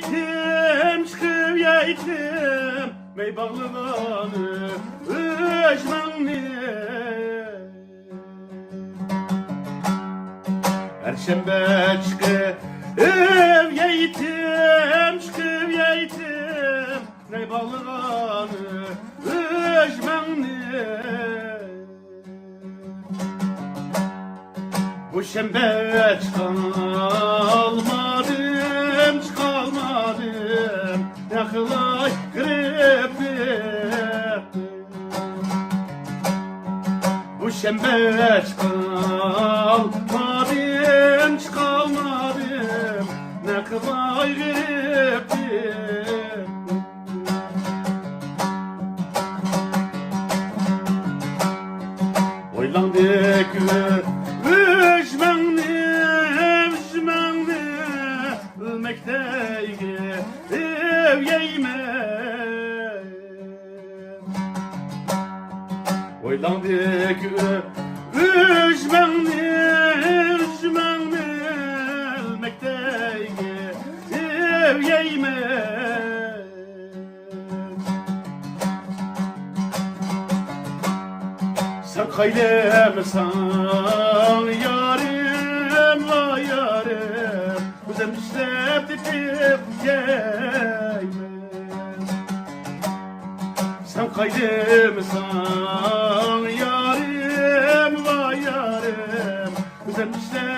yetim, çıkıp yetim, mey bağlılanı, ışmanı. Perşembe çıkıp yetim, çıkıp yetim, mey bağlılanı, ışmanı. Bu şembe çıkalmadım, çıkalmadım, yakılay gripim. Bu şembe çıkalmadım, çıkalmadım, yakılay gripim. Oylandık ölmekteydi yeğme. Oylandık üzmenli ölmekteydi yeğme. Sen kaydemesan yarim vay yarim, Kuzem işlep dipip yeyme. Sen kaydemesan yarim vay yarim, Kuzem işlep